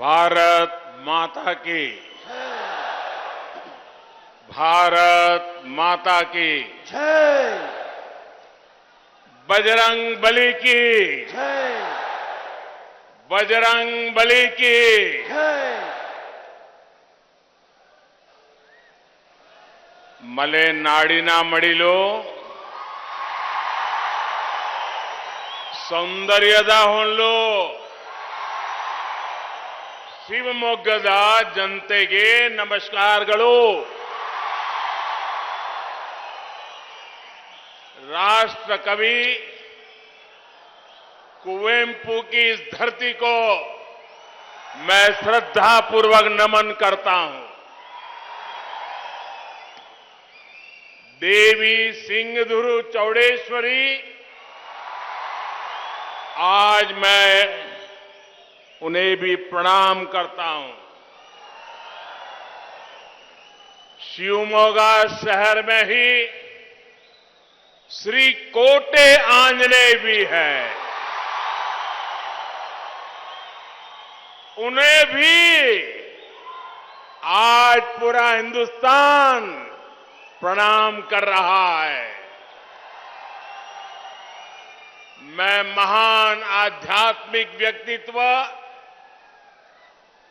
भारत माता की, भारत माता की, जय बजरंग बली की, जय बजरंग बली की। जय मले नाडिना मडिलो ಸೌಂದರ್ಯದ ಹೊನಲು ಶಿವಮೊಗ್ಗದ ಜನತೆಗೆ ನಮಸ್ಕಾರಗಳು। राष्ट्र कवि कुवेंपु की इस धरती को मैं श्रद्धापूर्वक नमन करता हूं। देवी सिंहधुरु चौड़ेश्वरी, आज मैं उन्हें भी प्रणाम करता हूं। शिवमोगा शहर में ही श्री कोटे आंजनेय भी है, उन्हें भी आज पूरा हिंदुस्तान प्रणाम कर रहा है। मैं महान आध्यात्मिक व्यक्तित्व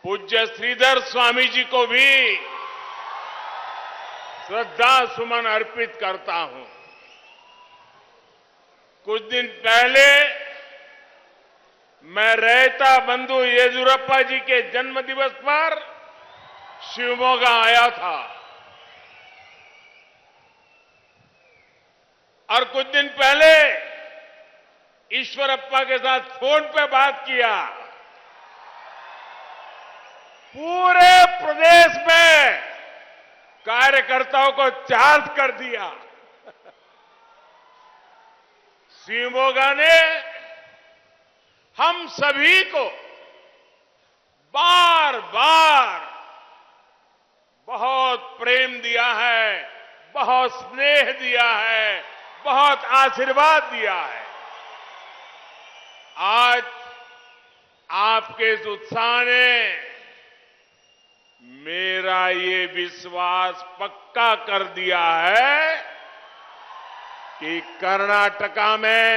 पूज्य श्रीधर स्वामी जी को भी श्रद्धा सुमन अर्पित करता हूं। कुछ दिन पहले मैं रहता बंधु येदियुरप्पा जी के जन्म दिवस पर शिवमोगा आया था और कुछ दिन पहले ईश्वरप्पा के साथ फोन पे बात किया। पूरे प्रदेश में कार्यकर्ताओं को चार्ज कर दिया। शिवमोगा ने हम सभी को बार बार बहुत प्रेम दिया है, बहुत स्नेह दिया है, बहुत आशीर्वाद दिया है। आज आपके इस उत्साह ने मेरा ये विश्वास पक्का कर दिया है कि कर्नाटका में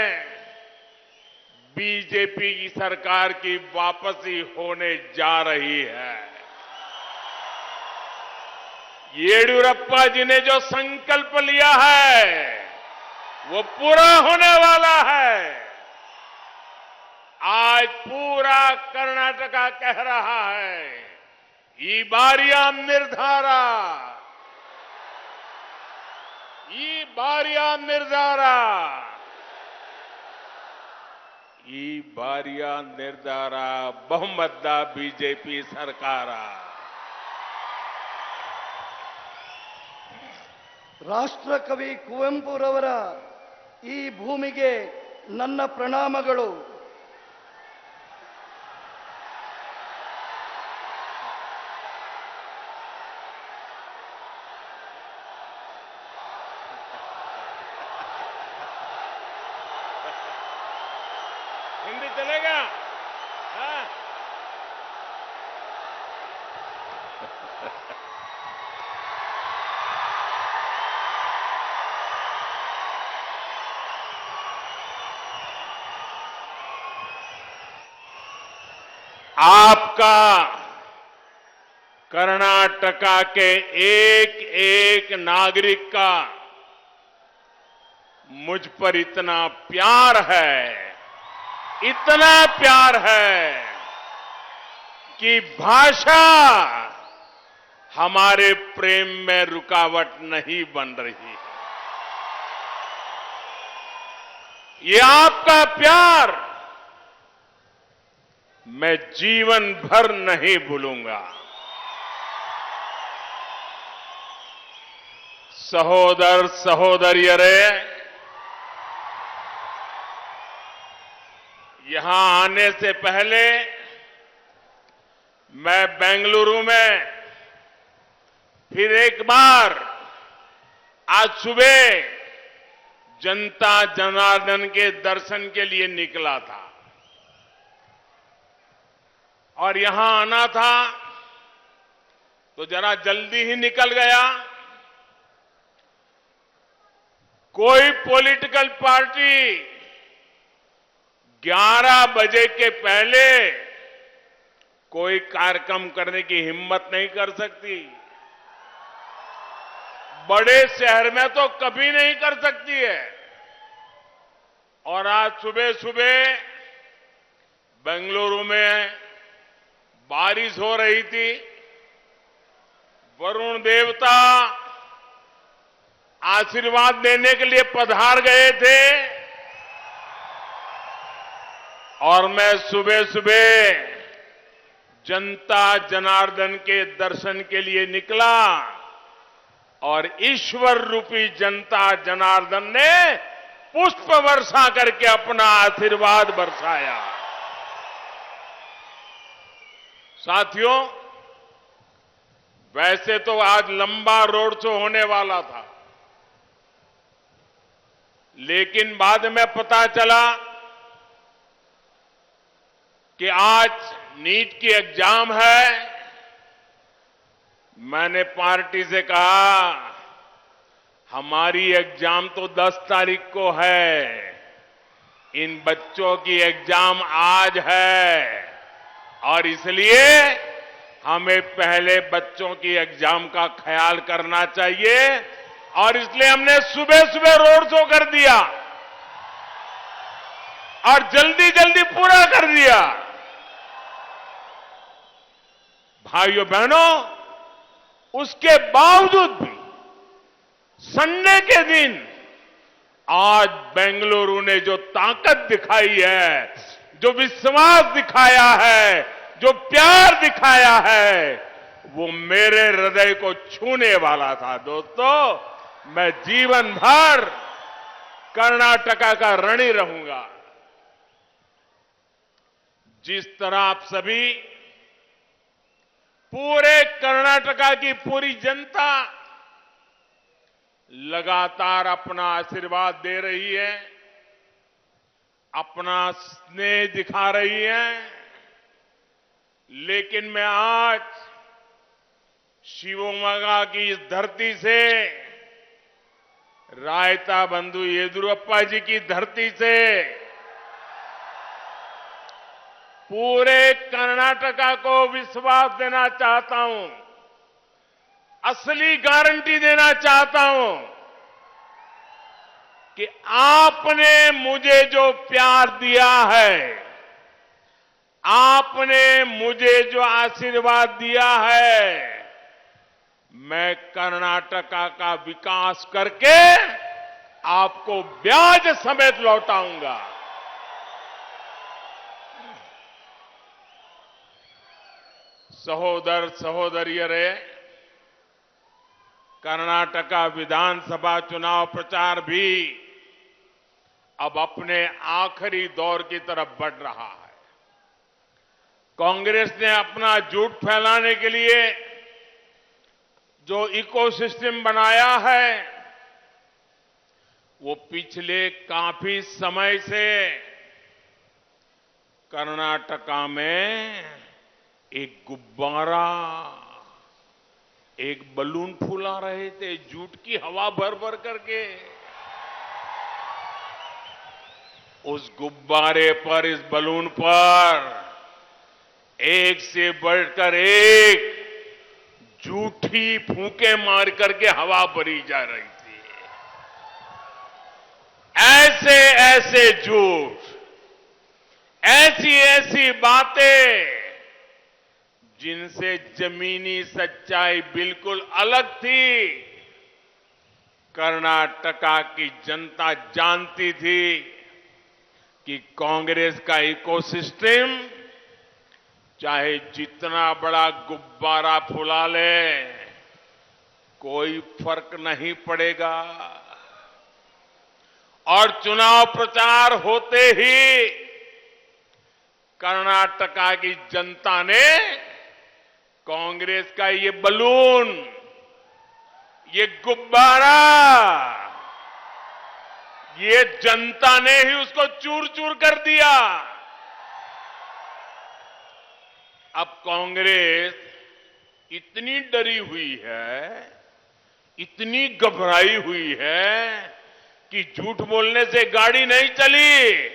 बीजेपी की सरकार की वापसी होने जा रही है। येदियुरप्पा जी ने जो संकल्प लिया है वो पूरा होने वाला है। आज पूरा कर्नाटका कह रहा है ई बारियां निर्धारा, ई बारियां निर्धारा, ಈ ಬಾರಿಯ ನಿರ್ಧಾರ ಬಹುಮತದ ಬಿಜೆಪಿ ಸರ್ಕಾರ। ರಾಷ್ಟ್ರಕವಿ ಕುವೆಂಪುರವರ ಈ ಭೂಮಿಗೆ ನನ್ನ ಪ್ರಣಾಮಗಳು। हिंदी चलेगा? हाँ? आपका कर्नाटका के एक एक नागरिक का मुझ पर इतना प्यार है, इतना प्यार है कि भाषा हमारे प्रेम में रुकावट नहीं बन रही है। ये आपका प्यार मैं जीवन भर नहीं भूलूंगा। सहोदर सहोदरियरे, यहां आने से पहले मैं बेंगलुरु में फिर एक बार आज सुबह जनता जनार्दन के दर्शन के लिए निकला था और यहां आना था तो जरा जल्दी ही निकल गया। कोई पॉलिटिकल पार्टी 11 बजे के पहले कोई कार्यक्रम करने की हिम्मत नहीं कर सकती। बड़े शहर में तो कभी नहीं कर सकती है। और आज सुबह सुबह बेंगलुरु में बारिश हो रही थी। वरुण देवता आशीर्वाद देने के लिए पधार गए थे और मैं सुबह सुबह जनता जनार्दन के दर्शन के लिए निकला और ईश्वर रूपी जनता जनार्दन ने पुष्प वर्षा करके अपना आशीर्वाद बरसाया। साथियों, वैसे तो आज लंबा रोड शो होने वाला था, लेकिन बाद में पता चला कि आज नीट की एग्जाम है। मैंने पार्टी से कहा, हमारी एग्जाम तो 10 तारीख को है, इन बच्चों की एग्जाम आज है और इसलिए हमें पहले बच्चों की एग्जाम का ख्याल करना चाहिए और इसलिए हमने सुबह सुबह रोड शो कर दिया और जल्दी जल्दी पूरा कर दिया। भाइयों बहनों, उसके बावजूद भी संडे के दिन आज बेंगलुरु ने जो ताकत दिखाई है, जो विश्वास दिखाया है, जो प्यार दिखाया है, वो मेरे हृदय को छूने वाला था। दोस्तों, मैं जीवन भर कर्नाटका का ऋणी रहूंगा। जिस तरह आप सभी, पूरे कर्नाटका की पूरी जनता लगातार अपना आशीर्वाद दे रही है, अपना स्नेह दिखा रही है, लेकिन मैं आज शिवमोगा की इस धरती से, रायता बंधु येदियुरप्पा जी की धरती से पूरे कर्नाटका को विश्वास देना चाहता हूं, असली गारंटी देना चाहता हूं कि आपने मुझे जो प्यार दिया है, आपने मुझे जो आशीर्वाद दिया है, मैं कर्नाटका का विकास करके आपको ब्याज समेत लौटाऊंगा। सहोदर सहोदरियरे, कर्नाटका विधानसभा चुनाव प्रचार भी अब अपने आखिरी दौर की तरफ बढ़ रहा है। कांग्रेस ने अपना झूठ फैलाने के लिए जो इकोसिस्टम बनाया है, वो पिछले काफी समय से कर्नाटका में एक गुब्बारा, एक बलून फुला रहे थे, झूठ की हवा भर भर करके। उस गुब्बारे पर, इस बलून पर एक से बढ़कर एक झूठी फूंके मार करके हवा भरी जा रही थी। ऐसे ऐसे झूठ, ऐसी ऐसी बातें जिनसे जमीनी सच्चाई बिल्कुल अलग थी, कर्नाटका की जनता जानती थी कि कांग्रेस का इकोसिस्टम चाहे जितना बड़ा गुब्बारा फुला ले, कोई फर्क नहीं पड़ेगा। और चुनाव प्रचार होते ही कर्नाटका की जनता ने कांग्रेस का ये बलून, ये गुब्बारा, ये जनता ने ही उसको चूर चूर कर दिया। अब कांग्रेस इतनी डरी हुई है, इतनी घबराई हुई है कि झूठ बोलने से गाड़ी नहीं चली।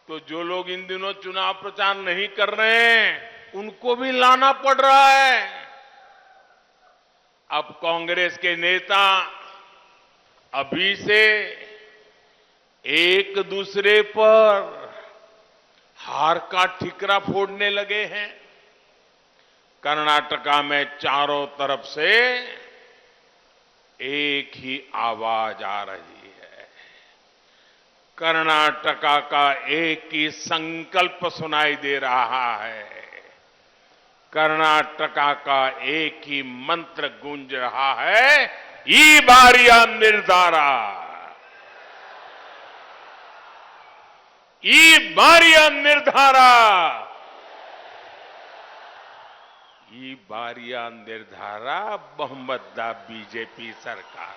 तो जो लोग इन दिनों चुनाव प्रचार नहीं कर रहे हैं, उनको भी लाना पड़ रहा है। अब कांग्रेस के नेता अभी से एक दूसरे पर हार का ठिकरा फोड़ने लगे हैं। कर्नाटका में चारों तरफ से एक ही आवाज आ रही है। कर्नाटका का एक ही संकल्प सुनाई दे रहा है। कर्नाटका का एक ही मंत्र गूंज रहा है, ई बारिया निर्धारा, ई बारिया निर्धारा, ई बारिया निर्धारा बहुमतदा बीजेपी सरकार।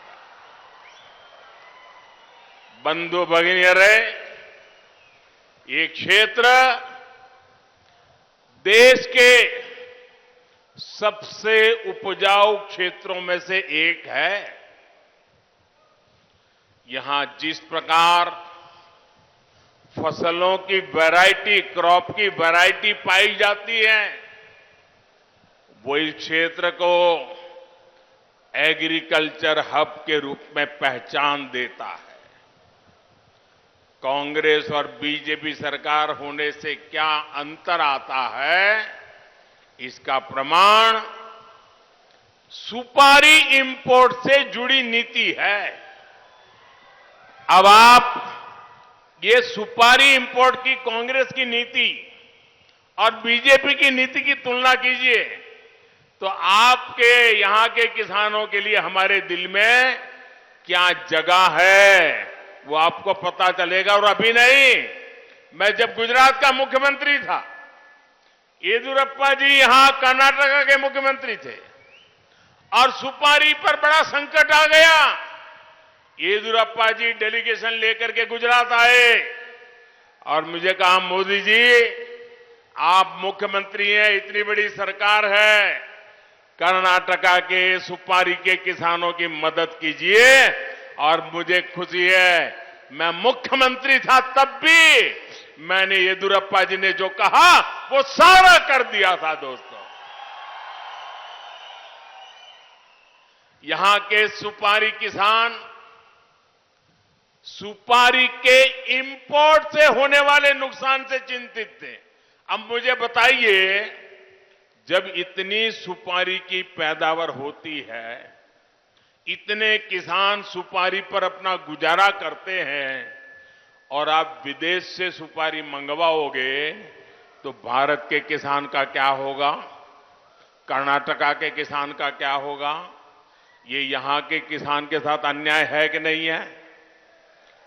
बंधु भगिनियरे, ये क्षेत्र देश के सबसे उपजाऊ क्षेत्रों में से एक है। यहां जिस प्रकार फसलों की वैरायटी, क्रॉप की वैरायटी पाई जाती है, वो इस क्षेत्र को एग्रीकल्चर हब के रूप में पहचान देता है। कांग्रेस और बीजेपी सरकार होने से क्या अंतर आता है, इसका प्रमाण सुपारी इंपोर्ट से जुड़ी नीति है। अब आप ये सुपारी इंपोर्ट की कांग्रेस की नीति और बीजेपी की नीति की तुलना कीजिए, तो आपके यहां के किसानों के लिए हमारे दिल में क्या जगह है, वो आपको पता चलेगा। और अभी नहीं, मैं जब गुजरात का मुख्यमंत्री था, येदियुरप्पा जी यहां कर्नाटका के मुख्यमंत्री थे और सुपारी पर बड़ा संकट आ गया। येदियुरप्पा जी डेलीगेशन लेकर के गुजरात आए और मुझे कहा, मोदी जी आप मुख्यमंत्री हैं, इतनी बड़ी सरकार है, कर्नाटका के सुपारी के किसानों की मदद कीजिए। और मुझे खुशी है, मैं मुख्यमंत्री था तब भी मैंने येदियुरप्पा जी ने जो कहा वो सारा कर दिया था। दोस्तों, यहां के सुपारी किसान सुपारी के इंपोर्ट से होने वाले नुकसान से चिंतित थे। अब मुझे बताइए, जब इतनी सुपारी की पैदावार होती है, इतने किसान सुपारी पर अपना गुजारा करते हैं और आप विदेश से सुपारी मंगवाओगे, तो भारत के किसान का क्या होगा, कर्नाटका के किसान का क्या होगा? ये यहां के किसान के साथ अन्याय है कि नहीं है?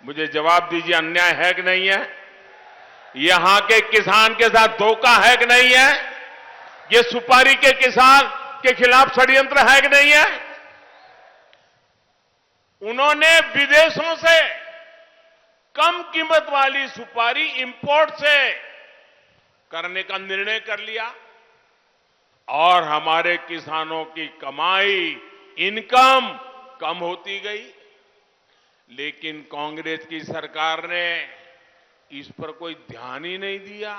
मुझे जवाब दीजिए, अन्याय है कि नहीं है? यहां के किसान के साथ धोखा है कि नहीं है? ये सुपारी के किसान के खिलाफ षड्यंत्र है कि नहीं है? उन्होंने विदेशों से कम कीमत वाली सुपारी इंपोर्ट से करने का निर्णय कर लिया और हमारे किसानों की कमाई, इनकम कम होती गई। लेकिन कांग्रेस की सरकार ने इस पर कोई ध्यान ही नहीं दिया।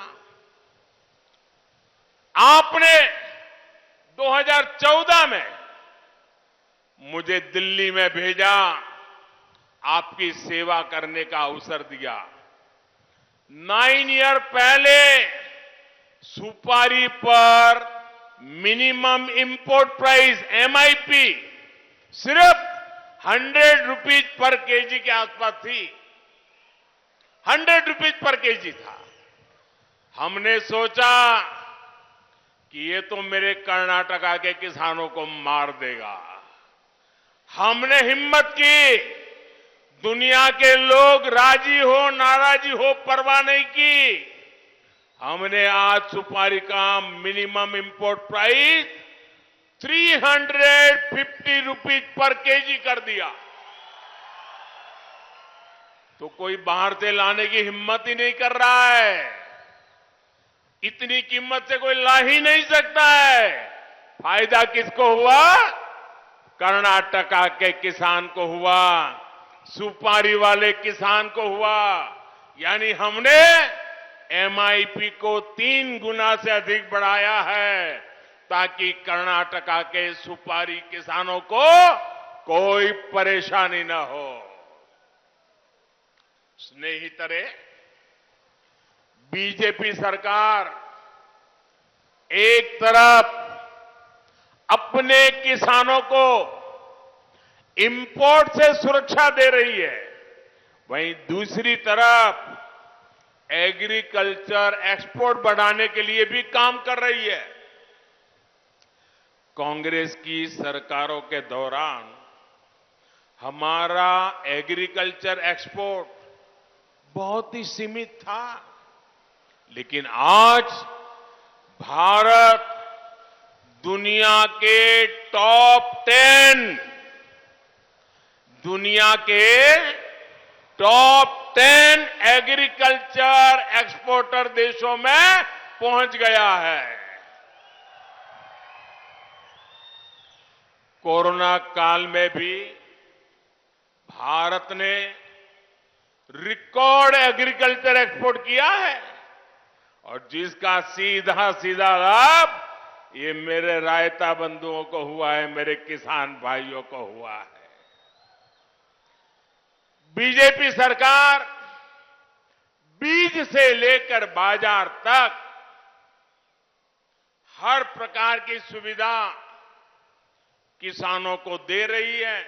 आपने 2014 में मुझे दिल्ली में भेजा, आपकी सेवा करने का अवसर दिया। 9 ईयर पहले सुपारी पर मिनिमम इंपोर्ट प्राइस एमआईपी सिर्फ 100 रुपीज पर केजी के आसपास थी। 100 रुपीज पर केजी था। हमने सोचा कि ये तो मेरे कर्नाटका के किसानों को मार देगा। हमने हिम्मत की, दुनिया के लोग राजी हो नाराजी हो परवाह नहीं की। हमने आज सुपारी का minimum import price 350 rupees per KG कर दिया। तो कोई बाहर से लाने की हिम्मत ही नहीं कर रहा है। इतनी कीमत से कोई ला ही नहीं सकता है। फायदा किसको हुआ? कर्नाटका के किसान को हुआ, सुपारी वाले किसान को हुआ। यानी हमने एमआईपी को 3 गुना से अधिक बढ़ाया है ताकि कर्नाटका के सुपारी किसानों को कोई परेशानी न हो। स्नेहितरे, बीजेपी सरकार एक तरफ अपने किसानों को इंपोर्ट से सुरक्षा दे रही है, वहीं दूसरी तरफ एग्रीकल्चर एक्सपोर्ट बढ़ाने के लिए भी काम कर रही है। कांग्रेस की सरकारों के दौरान हमारा एग्रीकल्चर एक्सपोर्ट बहुत ही सीमित था, लेकिन आज भारत दुनिया के टॉप 10 एग्रीकल्चर एक्सपोर्टर देशों में पहुंच गया है। कोरोना काल में भी भारत ने रिकॉर्ड एग्रीकल्चर एक्सपोर्ट किया है और जिसका सीधा सीधा लाभ ये मेरे रायता बंधुओं को हुआ है, मेरे किसान भाइयों को हुआ है। बीजेपी सरकार बीज से लेकर बाजार तक हर प्रकार की सुविधा किसानों को दे रही है।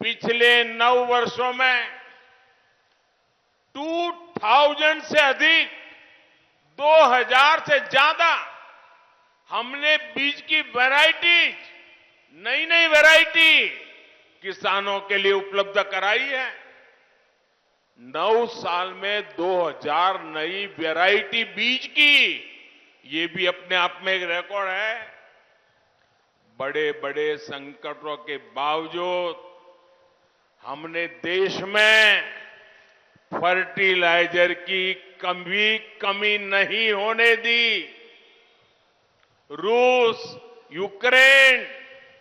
पिछले 9 वर्षों में 2000 से अधिक, 2000 से ज्यादा हमने बीज की वैरायटी, नई वैरायटी किसानों के लिए उपलब्ध कराई है। 9 साल में 2000 नई वैरायटी बीज की, ये भी अपने आप में एक रिकॉर्ड है। बड़े बड़े संकटों के बावजूद हमने देश में फर्टिलाइजर की कमी नहीं होने दी। रूस यूक्रेन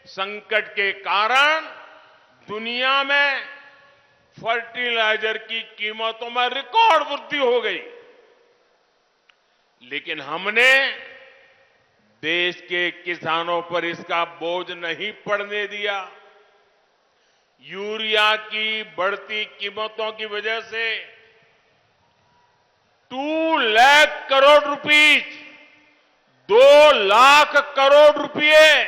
संकट के कारण दुनिया में फर्टिलाइजर की कीमतों में रिकॉर्ड वृद्धि हो गई, लेकिन हमने देश के किसानों पर इसका बोझ नहीं पड़ने दिया। यूरिया की बढ़ती कीमतों की वजह से 2 लाख करोड़ रुपीस, 2 लाख करोड़ रुपए,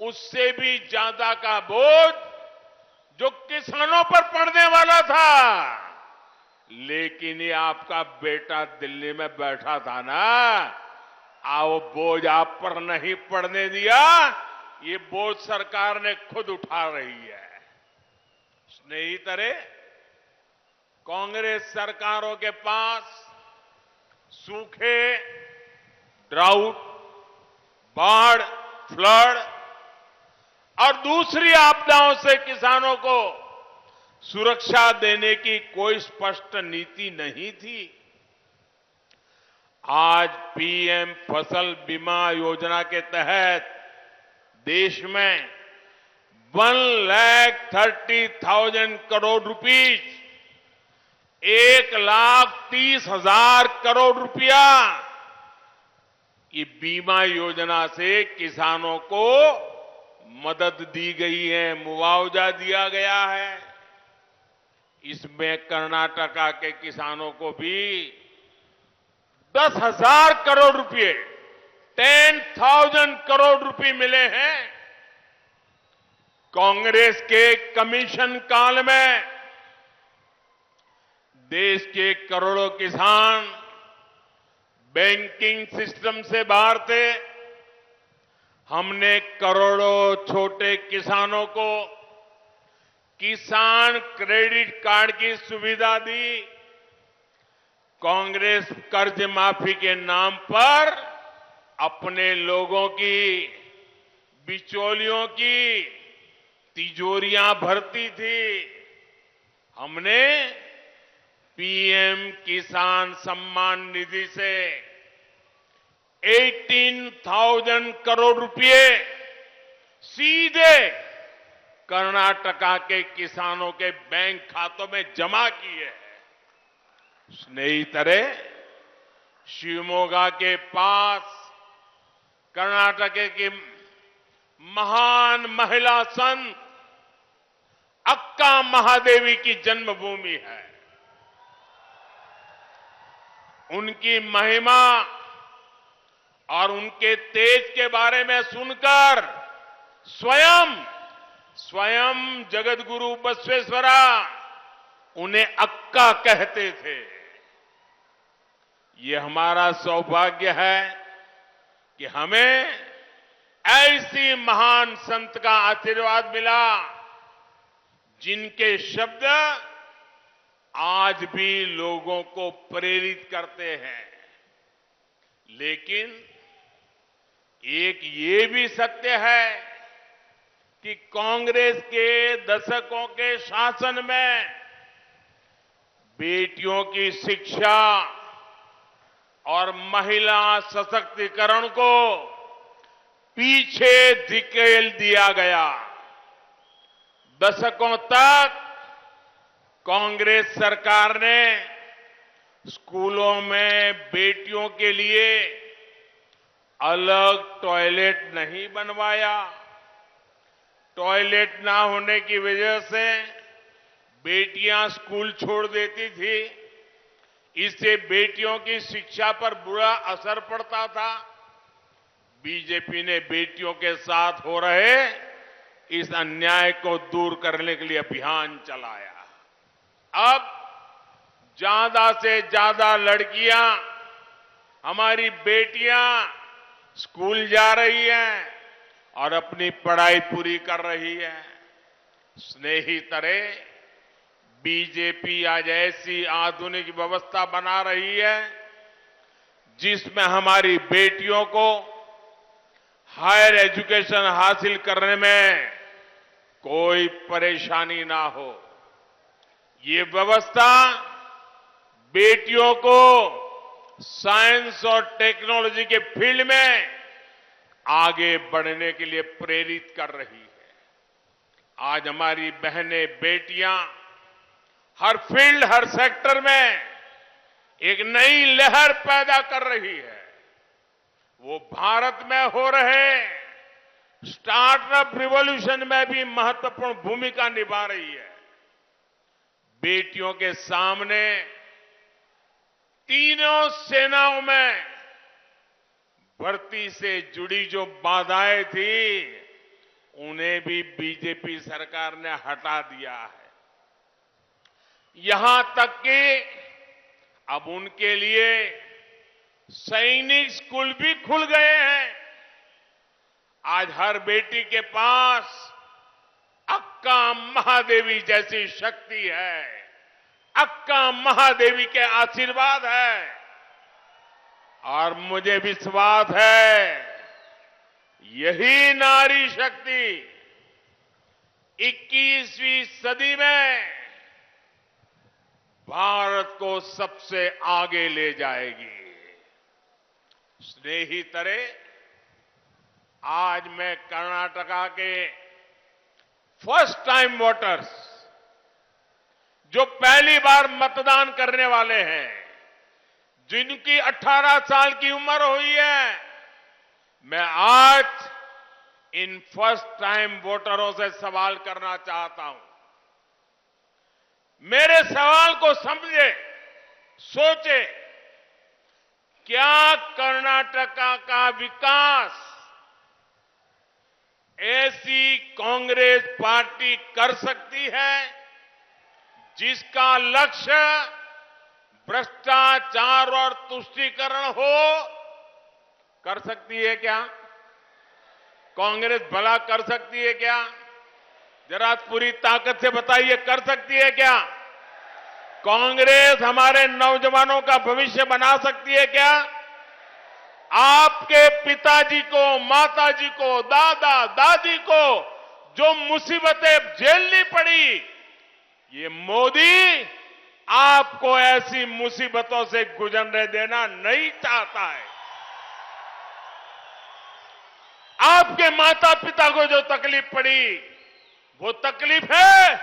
उससे भी ज्यादा का बोझ जो किसानों पर पड़ने वाला था, लेकिन ये आपका बेटा दिल्ली में बैठा था ना, वो बोझ आप पर नहीं पड़ने दिया। ये बोझ सरकार ने खुद उठा रही है। स्नेहितरे, कांग्रेस सरकारों के पास सूखे, ड्राउट, बाढ़, फ्लड और दूसरी आपदाओं से किसानों को सुरक्षा देने की कोई स्पष्ट नीति नहीं थी। आज पीएम फसल बीमा योजना के तहत देश में 1,30,000 करोड़ रुपीस, 1,30,000 करोड़ रुपया, ये बीमा योजना से किसानों को मदद दी गई है, मुआवजा दिया गया है। इसमें कर्नाटका के किसानों को भी 10,000 करोड़ रुपए, 10,000 करोड़ रुपए मिले हैं। कांग्रेस के कमीशन काल में देश के करोड़ों किसान बैंकिंग सिस्टम से बाहर थे। हमने करोड़ों छोटे किसानों को किसान क्रेडिट कार्ड की सुविधा दी। कांग्रेस कर्ज माफी के नाम पर अपने लोगों की, बिचौलियों की तिजोरियां भरती थी। हमने पीएम किसान सम्मान निधि से 18,000 करोड़ रुपए सीधे कर्नाटका के किसानों के बैंक खातों में जमा किए हैं। स्नेहितरे, शिवमोगा के पास कर्नाटक की महान महिला संत अक्का महादेवी की जन्मभूमि है। उनकी महिमा और उनके तेज के बारे में सुनकर स्वयं जगतगुरु बसवेश्वरा उन्हें अक्का कहते थे। ये हमारा सौभाग्य है कि हमें ऐसी महान संत का आशीर्वाद मिला जिनके शब्द आज भी लोगों को प्रेरित करते हैं। लेकिन एक ये भी सत्य है कि कांग्रेस के दशकों के शासन में बेटियों की शिक्षा और महिला सशक्तिकरण को पीछे धकेल दिया गया। दशकों तक कांग्रेस सरकार ने स्कूलों में बेटियों के लिए अलग टॉयलेट नहीं बनवाया। टॉयलेट ना होने की वजह से बेटियां स्कूल छोड़ देती थी। इससे बेटियों की शिक्षा पर बुरा असर पड़ता था। बीजेपी ने बेटियों के साथ हो रहे इस अन्याय को दूर करने के लिए अभियान चलाया। अब ज्यादा से ज्यादा लड़कियां, हमारी बेटियां स्कूल जा रही हैं और अपनी पढ़ाई पूरी कर रही है। स्नेहितरे, बीजेपी आज ऐसी आधुनिक व्यवस्था बना रही है जिसमें हमारी बेटियों को हायर एजुकेशन हासिल करने में कोई परेशानी ना हो। ये व्यवस्था बेटियों को साइंस और टेक्नोलॉजी के फील्ड में आगे बढ़ने के लिए प्रेरित कर रही है। आज हमारी बहनें, बेटियां हर फील्ड, हर सेक्टर में एक नई लहर पैदा कर रही है। वो भारत में हो रहे स्टार्टअप रिवॉल्यूशन में भी महत्वपूर्ण भूमिका निभा रही है। बेटियों के सामने तीनों सेनाओं में भर्ती से जुड़ी जो बाधाएं थी, उन्हें भी बीजेपी सरकार ने हटा दिया है। यहां तक कि अब उनके लिए सैनिक स्कूल भी खुल गए हैं। आज हर बेटी के पास अक्का महादेवी जैसी शक्ति है। अक्का महादेवी के आशीर्वाद है और मुझे विश्वास है यही नारी शक्ति 21वीं सदी में भारत को सबसे आगे ले जाएगी। स्नेहितरे, आज मैं कर्नाटका के फर्स्ट टाइम वोटर्स, जो पहली बार मतदान करने वाले हैं, जिनकी 18 साल की उम्र हुई है, मैं आज इन फर्स्ट टाइम वोटरों से सवाल करना चाहता हूं। मेरे सवाल को समझे, सोचे, क्या कर्नाटका का विकास ऐसी कांग्रेस पार्टी कर सकती है जिसका लक्ष्य भ्रष्टाचार और तुष्टीकरण हो? कर सकती है क्या? कांग्रेस भला कर सकती है क्या? जरा पूरी ताकत से बताइए, कर सकती है क्या? कांग्रेस हमारे नौजवानों का भविष्य बना सकती है क्या? आपके पिताजी को, माताजी को, दादा दादी को जो मुसीबतें झेलनी पड़ी, ये मोदी आपको ऐसी मुसीबतों से गुजरने देना नहीं चाहता है। आपके माता पिता को जो तकलीफ पड़ी वो तकलीफ है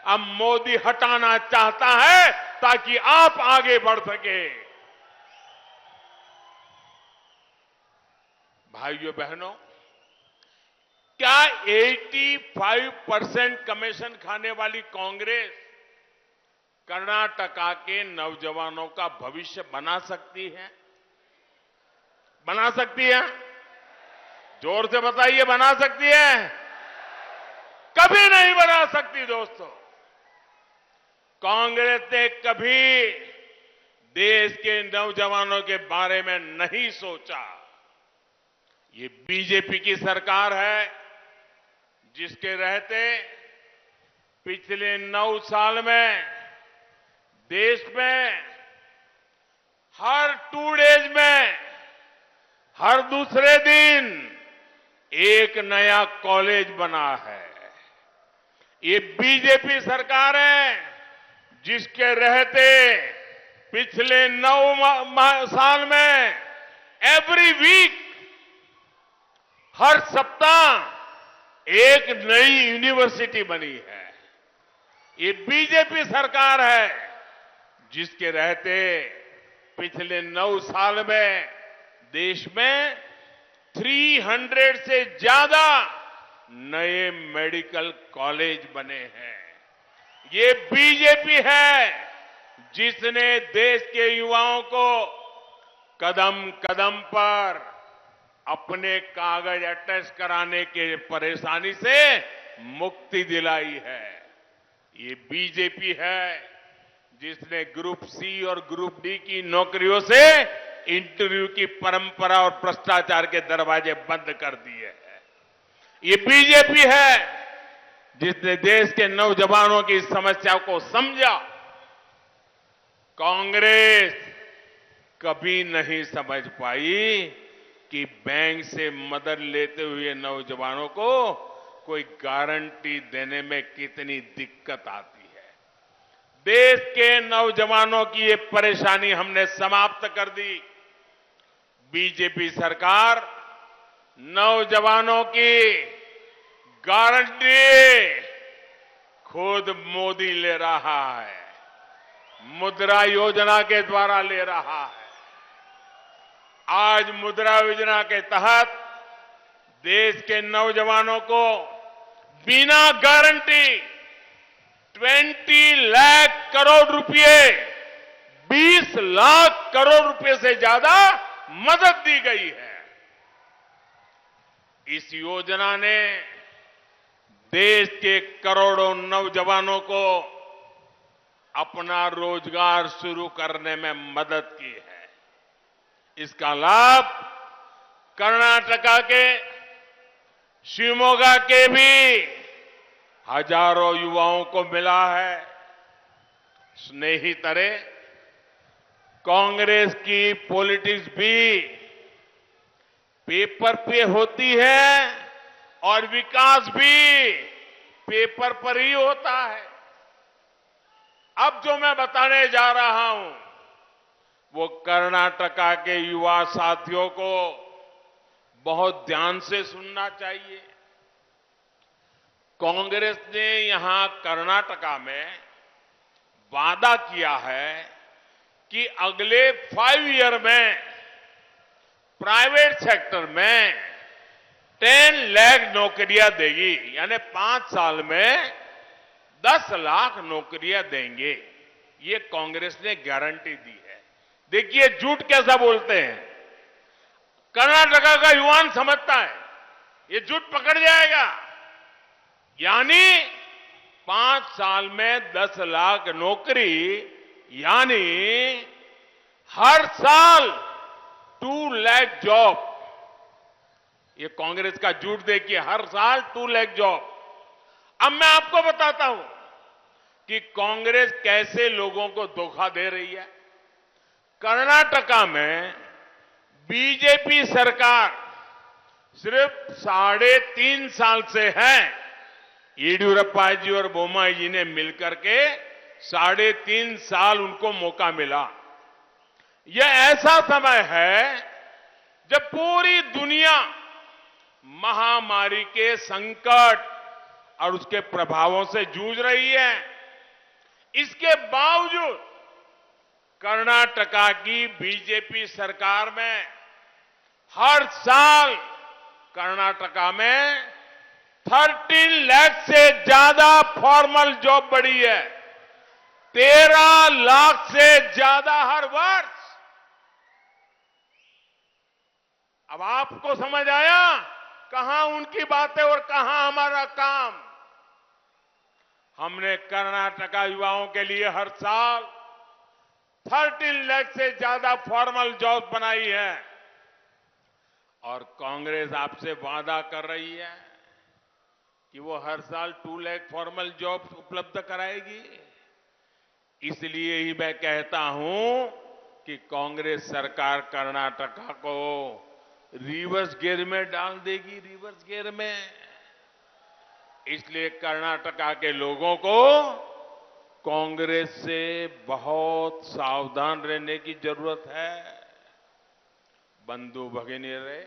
अब मोदी हटाना चाहता है ताकि आप आगे बढ़ सके। भाइयों बहनों, क्या 85% कमीशन खाने वाली कांग्रेस कर्नाटका के नौजवानों का भविष्य बना सकती है? बना सकती है? जोर से बताइए, बना सकती है? कभी नहीं बना सकती दोस्तों। कांग्रेस ने कभी देश के नौजवानों के बारे में नहीं सोचा। ये बीजेपी की सरकार है जिसके रहते पिछले 9 साल में देश में हर 2 डेज में हर दूसरे दिन एक नया कॉलेज बना है। ये बीजेपी सरकार है जिसके रहते पिछले 9 साल में एवरी वीक हर सप्ताह एक नई यूनिवर्सिटी बनी है। ये बीजेपी सरकार है जिसके रहते पिछले 9 साल में देश में 300 से ज्यादा नए मेडिकल कॉलेज बने हैं। ये बीजेपी है जिसने देश के युवाओं को कदम कदम पर अपने कागज अटैच कराने के परेशानी से मुक्ति दिलाई है। ये बीजेपी है जिसने ग्रुप सी और ग्रुप डी की नौकरियों से इंटरव्यू की परंपरा और भ्रष्टाचार के दरवाजे बंद कर दिए हैं। ये बीजेपी है जिसने देश के नौजवानों की समस्या को समझा। कांग्रेस कभी नहीं समझ पाई कि बैंक से मदद लेते हुए नौजवानों को कोई गारंटी देने में कितनी दिक्कत आती है। देश के नौजवानों की ये परेशानी हमने समाप्त कर दी। बीजेपी सरकार नौजवानों की गारंटी खुद मोदी ले रहा है, मुद्रा योजना के द्वारा ले रहा है। आज मुद्रा योजना के तहत देश के नौजवानों को बिना गारंटी 20 लाख करोड़ रुपए, 20 लाख करोड़ रुपए से ज्यादा मदद दी गई है। इस योजना ने देश के करोड़ों नौजवानों को अपना रोजगार शुरू करने में मदद की है। इसका लाभ कर्नाटका के शिवमोगा के भी हजारों युवाओं को मिला है। स्नेहितरे, कांग्रेस की पॉलिटिक्स भी पेपर पे होती है और विकास भी पेपर पर ही होता है। अब जो मैं बताने जा रहा हूं वो कर्नाटका के युवा साथियों को बहुत ध्यान से सुनना चाहिए। कांग्रेस ने यहां कर्नाटका में वादा किया है कि अगले 5 ईयर में प्राइवेट सेक्टर में 10 लाख नौकरियां देगी, यानी 5 साल में 10 लाख नौकरियां देंगे। ये कांग्रेस ने गारंटी दी है। देखिए झूठ कैसा बोलते हैं। कर्नाटका का युवान समझता है ये झूठ पकड़ जाएगा, यानी 5 साल में 10 लाख नौकरी, यानी हर साल 2 लाख जॉब। ये कांग्रेस का झूठ देखिए, हर साल 2 लाख जॉब। अब मैं आपको बताता हूं कि कांग्रेस कैसे लोगों को धोखा दे रही है। कर्नाटका में बीजेपी सरकार सिर्फ 3.5 साल से है। येडियुरप्पा जी और बोम्माई जी ने मिलकर के 3.5 साल उनको मौका मिला। यह ऐसा समय है जब पूरी दुनिया महामारी के संकट और उसके प्रभावों से जूझ रही है। इसके बावजूद कर्नाटका की बीजेपी सरकार में हर साल कर्नाटका में 13 लाख से ज्यादा फॉर्मल जॉब बढ़ी है। 13 लाख से ज्यादा हर वर्ष। अब आपको समझ आया कहां उनकी बातें और कहां हमारा काम। हमने कर्नाटका युवाओं के लिए हर साल 13 लाख से ज्यादा फॉर्मल जॉब बनाई है और कांग्रेस आपसे वादा कर रही है कि वो हर साल 2 लाख फॉर्मल जॉब उपलब्ध कराएगी। इसलिए ही मैं कहता हूं कि कांग्रेस सरकार कर्नाटका को रिवर्स गियर में डाल देगी, रिवर्स गियर में। इसलिए कर्नाटका के लोगों को कांग्रेस से बहुत सावधान रहने की जरूरत है। बंधु भगिनीरे,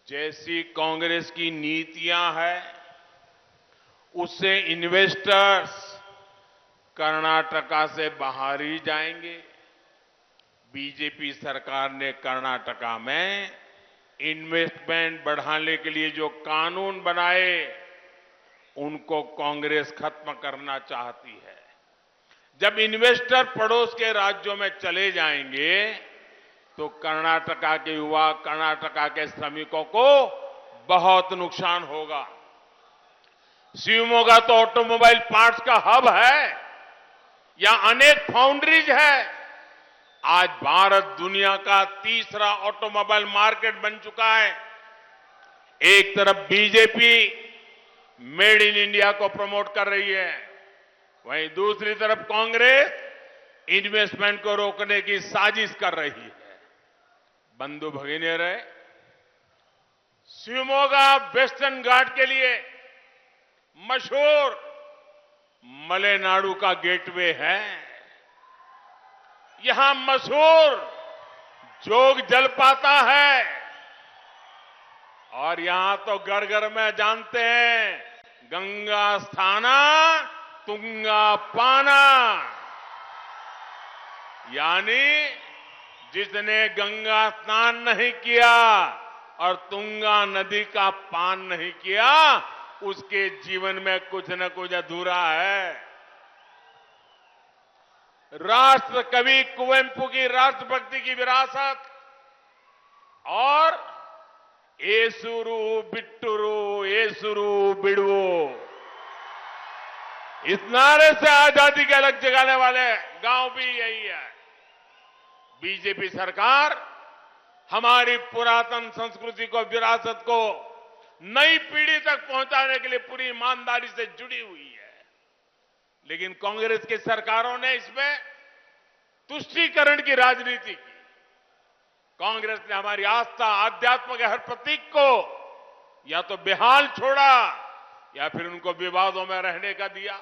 जैसी कांग्रेस की नीतियां हैं उससे इन्वेस्टर्स कर्नाटका से बाहर ही जाएंगे। बीजेपी सरकार ने कर्नाटका में इन्वेस्टमेंट बढ़ाने के लिए जो कानून बनाए उनको कांग्रेस खत्म करना चाहती है। जब इन्वेस्टर पड़ोस के राज्यों में चले जाएंगे तो कर्नाटका के युवा, कर्नाटका के श्रमिकों को बहुत नुकसान होगा। शिवमोगा तो ऑटोमोबाइल पार्ट्स का हब है, यहां अनेक फाउंड्रीज है। आज भारत दुनिया का तीसरा ऑटोमोबाइल मार्केट बन चुका है। एक तरफ बीजेपी मेड इन इंडिया को प्रमोट कर रही है, वहीं दूसरी तरफ कांग्रेस इन्वेस्टमेंट को रोकने की साजिश कर रही है। बंधु भगिनीरे, शिवमोगा वेस्टर्न घाट के लिए मशहूर मलेनाडु का गेटवे है। यहां मशहूर जोग जलपाता है और यहां तो घर घर में जानते हैं गंगा स्थाना तुंगा पाना, यानी जिसने गंगा स्नान नहीं किया और तुंगा नदी का पान नहीं किया उसके जीवन में कुछ न कुछ अधूरा है। राष्ट्र कवि कुवेंपु की राष्ट्रभक्ति की विरासत और एसुरु बिट्टुरु एसुरु बिड़वो, इस नारे से आजादी की अलग जगाने वाले गांव भी यही है। बीजेपी सरकार हमारी पुरातन संस्कृति को, विरासत को नई पीढ़ी तक पहुंचाने के लिए पूरी ईमानदारी से जुड़ी हुई है। लेकिन कांग्रेस की सरकारों ने इसमें तुष्टीकरण की राजनीति की। कांग्रेस ने हमारी आस्था, आध्यात्म के हर प्रतीक को या तो बेहाल छोड़ा या फिर उनको विवादों में रहने का दिया।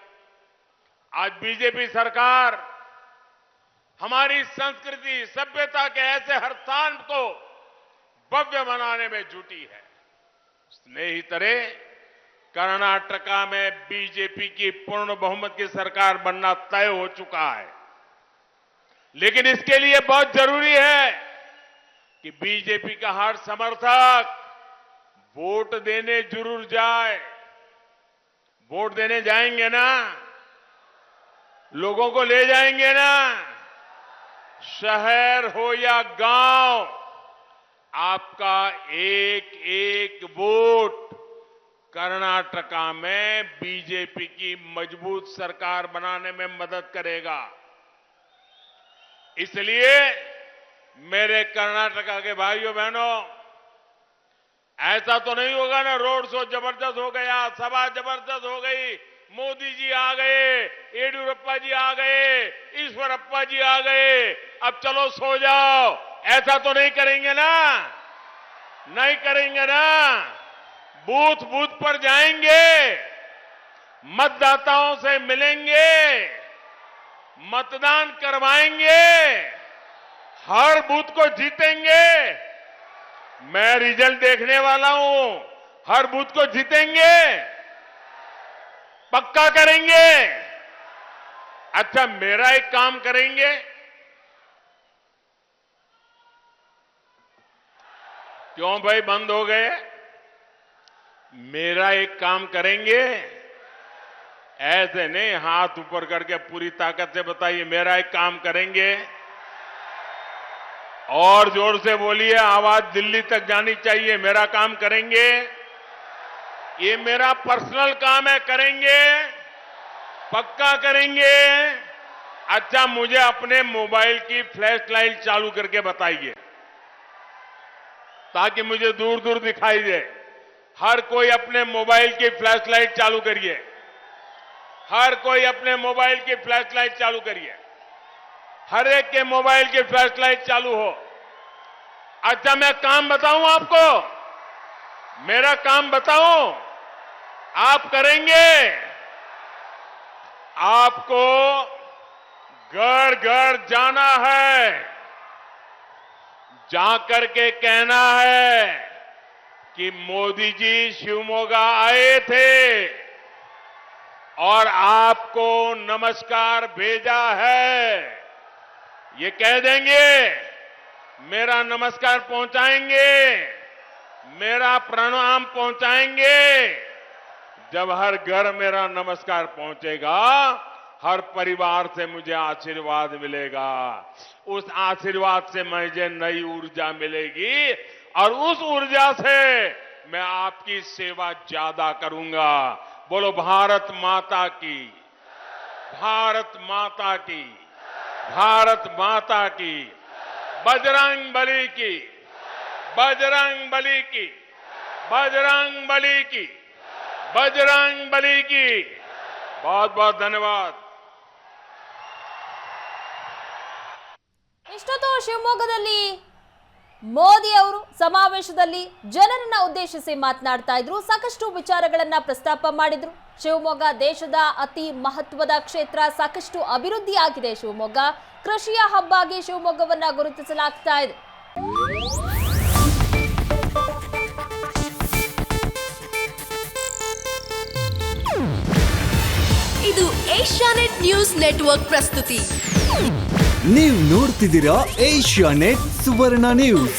आज बीजेपी सरकार हमारी संस्कृति, सभ्यता के ऐसे हर स्थान को भव्य बनाने में जुटी है। स्नेहितरे, कर्नाटका में बीजेपी की पूर्ण बहुमत की सरकार बनना तय हो चुका है, लेकिन इसके लिए बहुत जरूरी है कि बीजेपी का हर समर्थक वोट देने जरूर जाए। वोट देने जाएंगे ना? लोगों को ले जाएंगे ना? शहर हो या गांव, आपका एक एक वोट कर्नाटका में बीजेपी की मजबूत सरकार बनाने में मदद करेगा। इसलिए मेरे कर्नाटका के भाइयों बहनों, ऐसा तो नहीं होगा ना रोड शो जबरदस्त हो गया, सभा जबरदस्त हो गई, मोदी जी आ गए, येडियुरप्पा जी आ गए, ईश्वरप्पा जी आ गए, अब चलो सो जाओ, ऐसा तो नहीं करेंगे ना? नहीं करेंगे ना? बूथ बूथ पर जाएंगे, मतदाताओं से मिलेंगे, मतदान करवाएंगे, हर बूथ को जीतेंगे। मैं रिजल्ट देखने वाला हूं, हर बूथ को जीतेंगे, पक्का करेंगे। अच्छा, मेरा एक काम करेंगे, क्यों भाई बंद हो गए? मेरा एक काम करेंगे, ऐसे नहीं हाथ ऊपर करके पूरी ताकत से बताइए, मेरा एक काम करेंगे। और जोर से बोलिए, आवाज दिल्ली तक जानी चाहिए। मेरा काम करेंगे, ये मेरा पर्सनल काम है, करेंगे, पक्का करेंगे। अच्छा, मुझे अपने मोबाइल की फ्लैश लाइट चालू करके बताइए, ताकि मुझे दूर दूर दिखाई दे। हर कोई अपने मोबाइल की फ्लैश लाइट चालू करिए, हर कोई अपने मोबाइल की फ्लैश लाइट चालू करिए, हर एक के मोबाइल की फ्लैश लाइट चालू हो। अच्छा, मैं काम बताऊं आपको, मेरा काम बताऊं, आप करेंगे। आपको घर घर जाना है, जाकर के कहना है कि मोदी जी शिवमोगा आए थे और आपको नमस्कार भेजा है। ये कह देंगे, मेरा नमस्कार पहुंचाएंगे, मेरा प्रणाम पहुंचाएंगे। जब हर घर मेरा नमस्कार पहुंचेगा, हर परिवार से मुझे आशीर्वाद मिलेगा। उस आशीर्वाद से मुझे नई ऊर्जा मिलेगी और उस ऊर्जा से मैं आपकी सेवा ज्यादा करूंगा। बोलो भारत माता की, भारत माता की, भारत माता की, बजरंग बली की, बजरंग बली की, बजरंग बली की, बजरंग बली की। बहुत बहुत धन्यवाद। ಇಷ್ಟೊತ್ತು ಶಿವಮೊಗ್ಗದಲ್ಲಿ ಮೋದಿ ಅವರು ಸಮಾವೇಶದಲ್ಲಿ ಜನರನ್ನ ಉದ್ದೇಶಿಸಿ ಮಾತನಾಡ್ತಾ ಇದ್ರು, ಸಾಕಷ್ಟು ವಿಚಾರಗಳನ್ನ ಪ್ರಸ್ತಾಪ ಮಾಡಿದ್ರು. ಶಿವಮೊಗ್ಗ ದೇಶದ ಅತಿ ಮಹತ್ವದ ಕ್ಷೇತ್ರ, ಸಾಕಷ್ಟು ಅಭಿವೃದ್ಧಿ ಆಗಿದೆ. ಶಿವಮೊಗ್ಗ ಕೃಷಿಯ ಹಬ್ ಆಗಿ ಶಿವಮೊಗ್ಗವನ್ನ ಗುರುತಿಸಲಾಗ್ತಾ ಇದೆ. ಇದು ಏಷ್ಯಾನೆಟ್ ನ್ಯೂಸ್ ನೆಟ್ವರ್ಕ್ ಪ್ರಸ್ತುತಿ. ನೀವು ನೋಡ್ತಿದ್ದೀರಾ ಏಷ್ಯಾನೆಟ್ ಸುವರ್ಣ ನ್ಯೂಸ್.